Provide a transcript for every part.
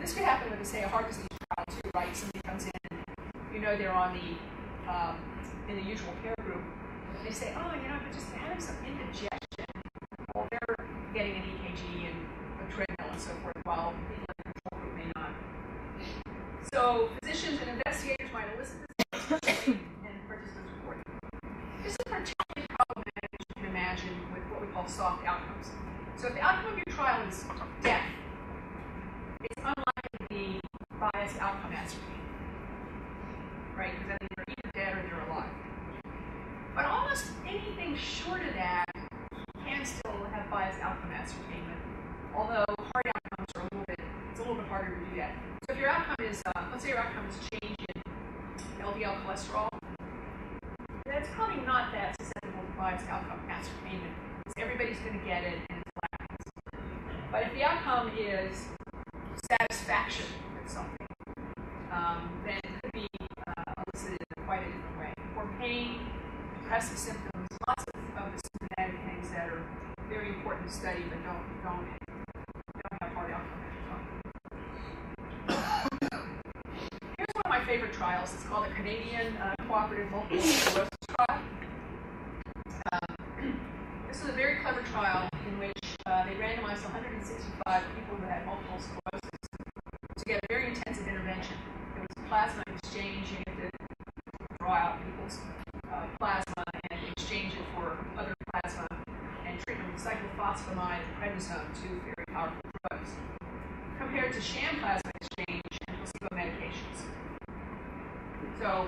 this could happen with, say, a heart disease trial too, right? Somebody comes in, they're on the in the usual care group. They say, oh, they're just having some indigestion. Well, they're getting an EKG and a treadmill and so forth, while people in the control group may not. So physicians and investigators might elicit this and participants report it. This is particularly problematic, as you can imagine, with what we call soft outcomes. So if the outcome of your trial is death, it's unlikely to be biased outcome ascertainment, right? Because then they're either dead or they're alive. But almost anything short of that can still have biased outcome ascertainment, although hard outcomes are it's a little bit harder to do that. So if your outcome is, let's say your outcome is change in LDL cholesterol, that's probably not that susceptible to biased outcome ascertainment, because everybody's going to get it and it's flat. But if the outcome is satisfaction with something, then it could be elicited in quite a different way. For pain, depressive symptoms, lots of the symptomatic things that are very important to study, but don't have hard outcome measures on. Here's one of my favorite trials. It's called the Canadian Cooperative Multiple Sclerosis Trial. This is a very clever trial in which they randomized 165 people who had multiple sclerosis to get a very intensive intervention. It was plasma exchange. You had to draw out people's plasma and exchange it for other plasma and treatment with cyclophosphamide and prednisone, two very powerful drugs, compared to sham plasma exchange and placebo medications. So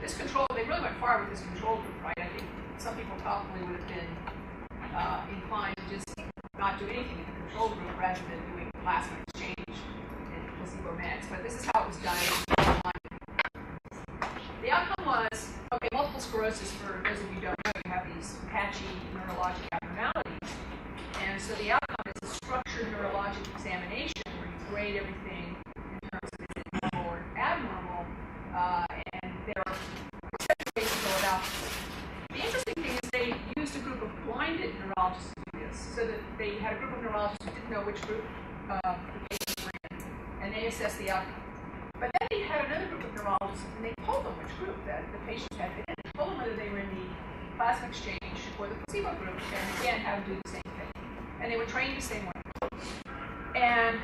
this control, they really went far with this control group, right? I think some people probably would have been inclined to just not do anything in the control group rather than doing plasma exchange and placebo meds. But this is how it was done. The outcome was, okay, multiple sclerosis, for those of you who don't know, you have these patchy neurologic abnormalities. And so the outcome is a structured neurologic examination where you grade everything in terms of is it normal or abnormal, and there are several ways to go about this. The interesting thing is they used a group of blinded neurologists to do this, so that they had a group of neurologists who didn't know which group the patients were in, and they assessed the outcome. But then they had another group of neurologists, and they told them which group that the patients had been in. They told them whether they were in the plasma exchange or the placebo group, and again, how to do the same thing. And they were trained the same way. And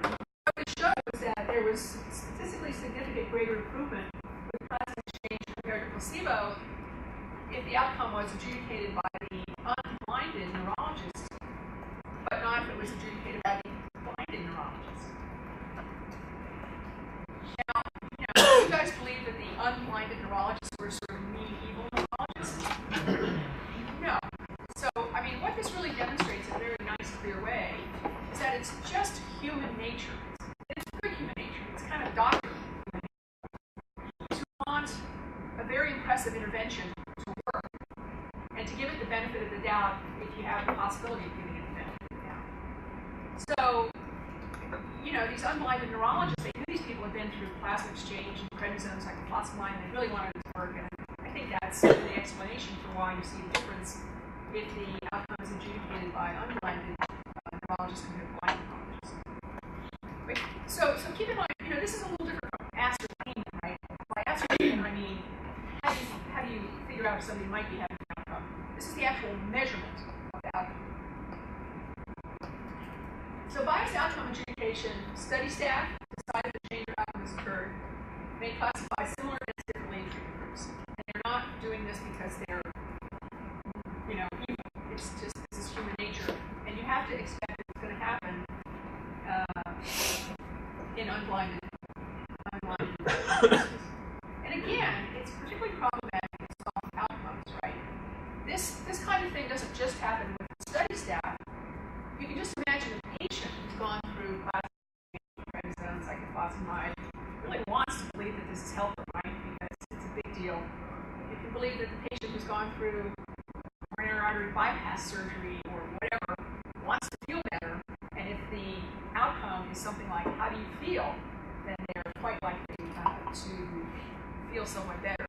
what they showed was that there was statistically significant greater improvement with plasma exchange compared to placebo if the outcome was adjudicated by the unblinded neurologist, but not if it was adjudicated by the blinded neurologist. Now, do you guys believe that the unblinded neurologists were sort of mean, evil neurologists? No. So, I mean, what this really demonstrates in a very nice, clear way is that it's just human nature. It's good human nature. It's kind of doctor human nature to want a very impressive intervention to work and to give it the benefit of the doubt if you have the possibility of giving it the benefit of the doubt. So, these unblinded neurologists, they knew these people had been through plasma exchange and prednisone, cyclophosphamide, and they really wanted it to work. And I think that's the explanation for why you see the difference if the outcome is adjudicated by unblinded neurologists compared to blind neurologists. But, so keep in mind, this is a little different from ascertainment, right? By ascertainment, I mean, how do you figure out if somebody might be having an outcome? This is the actual measurement of the outcome. So biased outcome adjudication, study staff decide if a change or outcome has occurred, may classify similar events differently in treatment groups. And they're not doing this because they're, evil. It's just, this is human nature. And you have to expect that it's going to happen in unblinded cases. And again, it's particularly problematic in soft outcomes, right? This kind of thing doesn't just happen with the study staff. You can just imagine a patient who's gone through prednisone, cyclophosphamide, really wants to believe that this is helpful, right? Because it's a big deal. You can believe that the patient who's gone through coronary artery bypass surgery or whatever wants to feel better, and if the outcome is something like, how do you feel, then they're quite likely to feel somewhat better.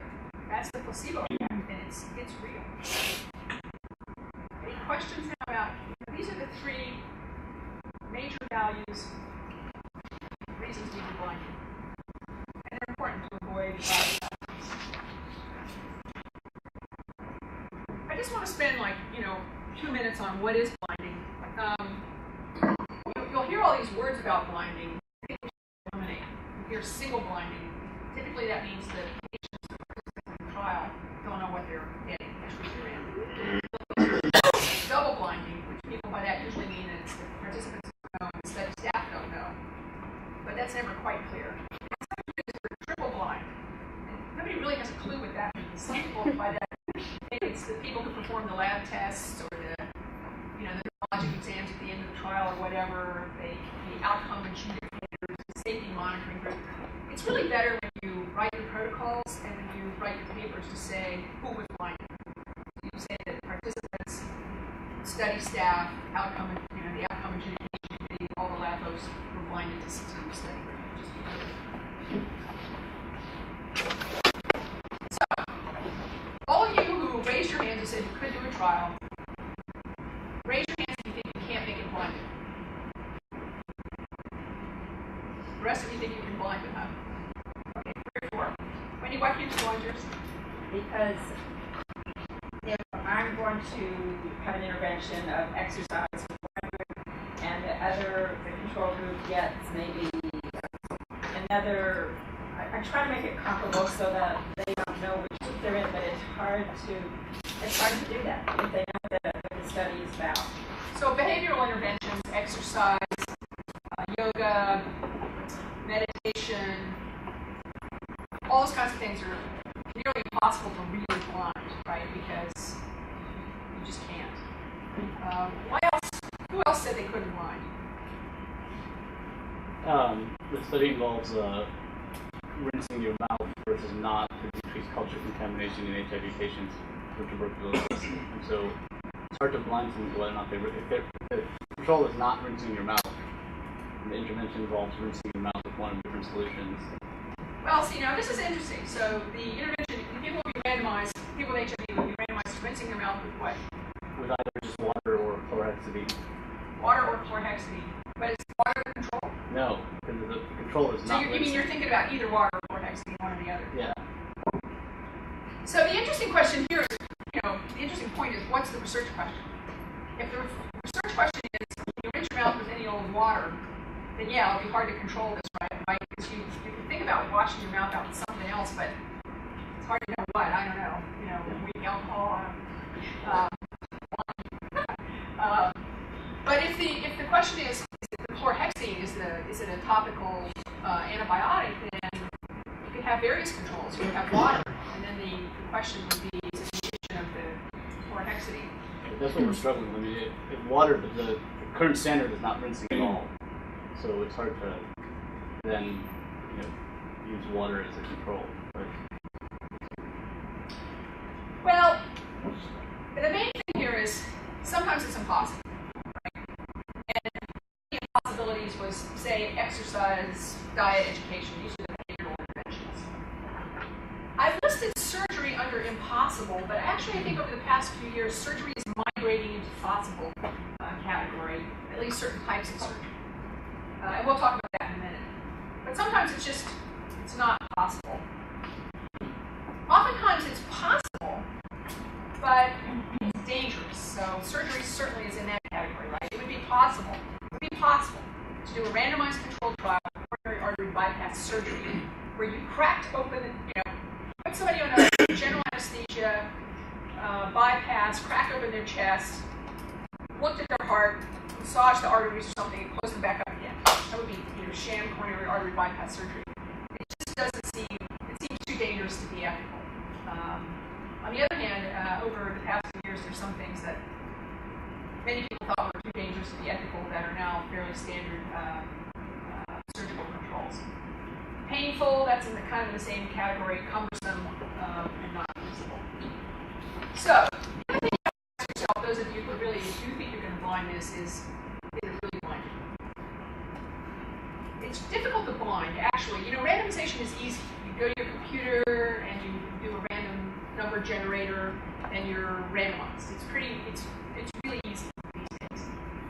That's the placebo effect, and it's real. Any questions now about, these are the three major values, reasons blinding. And they're important to avoid. I just want to spend 2 minutes on what is blinding. You'll hear all these words about blinding. I think we should eliminate. You hear single blinding. Typically that means that patients who participate in the trial don't know what they're getting. Double blinding, which people by that usually mean that it's the participants don't know and the study staff don't know. But that's never quite clear. Triple blind. And nobody really has a clue what that means. Some people by that it's the people who perform the lab tests or the neurologic exams at the end of the trial or whatever, the outcome adjudicators, the safety monitoring group. It's really better when you write your protocols and when you write your papers to say who was blinded. You say that participants, study staff, the outcome adjudication committee, all the lab folks were blinded to the study. So, all of you who raised your hands and said you could do a trial, raise your hands if you think you can't make it blinded. The rest of you think you can blind it, huh? Okay, 3 or 4. Wendy, why can't you blind yours? Because if I'm going to have an intervention of exercise with one group and the control group gets maybe another, I try to make it comparable so that they don't know which group they're in, but it's hard to do that if they know what the study is about. So behavioral interventions, exercise, yoga, meditation, all those kinds of things are nearly impossible to really blind, right? Because you just can't. Who else said they couldn't blind? The study involves rinsing your mouth versus not to decrease culture contamination in HIV patients for tuberculosis. And so it's hard to blind someone whether or not if the control is not rinsing your mouth. The intervention involves rinsing your mouth with one of different solutions. Well, see, now this is interesting. So the intervention, people will be randomized, people with HIV will be randomized to rinsing their mouth with what? With either just water or chlorhexidine. Water or chlorhexidine. But is water the control? No, because the control is not. So you mean you're thinking about either water or chlorhexidine, one or the other? Yeah. So the interesting question here is, the interesting point is, what's the research question? If the research question is, you rinse your mouth with any old water, then yeah, it'll be hard to control this, right? Because you can think about washing your mouth out with something else, but it's hard to know what. I don't know. Weak alcohol. But if the question is the chlorhexidine, is it a topical antibiotic, then you could have various controls. You could have water, and then the question would be, is it the addition of the chlorhexidine? That's what we're struggling with. I mean, if water, the current standard is not rinsing at all, so it's hard to then use water as a control. But well, the main thing here is sometimes it's impossible. Possibilities was, say, exercise, diet, education. These are the behavioral interventions. I've listed surgery under impossible, but actually I think over the past few years, surgery is migrating into possible category, at least certain types of surgery. And we'll talk about that in a minute. But sometimes it's not possible. Oftentimes it's possible, but it's dangerous. So surgery certainly is in that category, right? It would be possible to do a randomized controlled trial of coronary artery bypass surgery where you cracked open, put somebody on a general anesthesia, bypass, crack open their chest, looked at their heart, massaged the arteries or something, and closed them back up again. That would be sham coronary artery bypass surgery. It just doesn't seem, it seems too dangerous to be ethical. On the other hand, over the past few years, there's some things that many people thought were too dangerous to be ethical that are now fairly standard surgical controls. Painful, that's in the kind of the same category, cumbersome and not usable. So, the other thing you have to ask yourself, those of you who really do think you're going to blind this, is it really blinded? It's difficult to blind, actually. Randomization is easy. You go to your computer and you do a random number generator and you're randomized. It's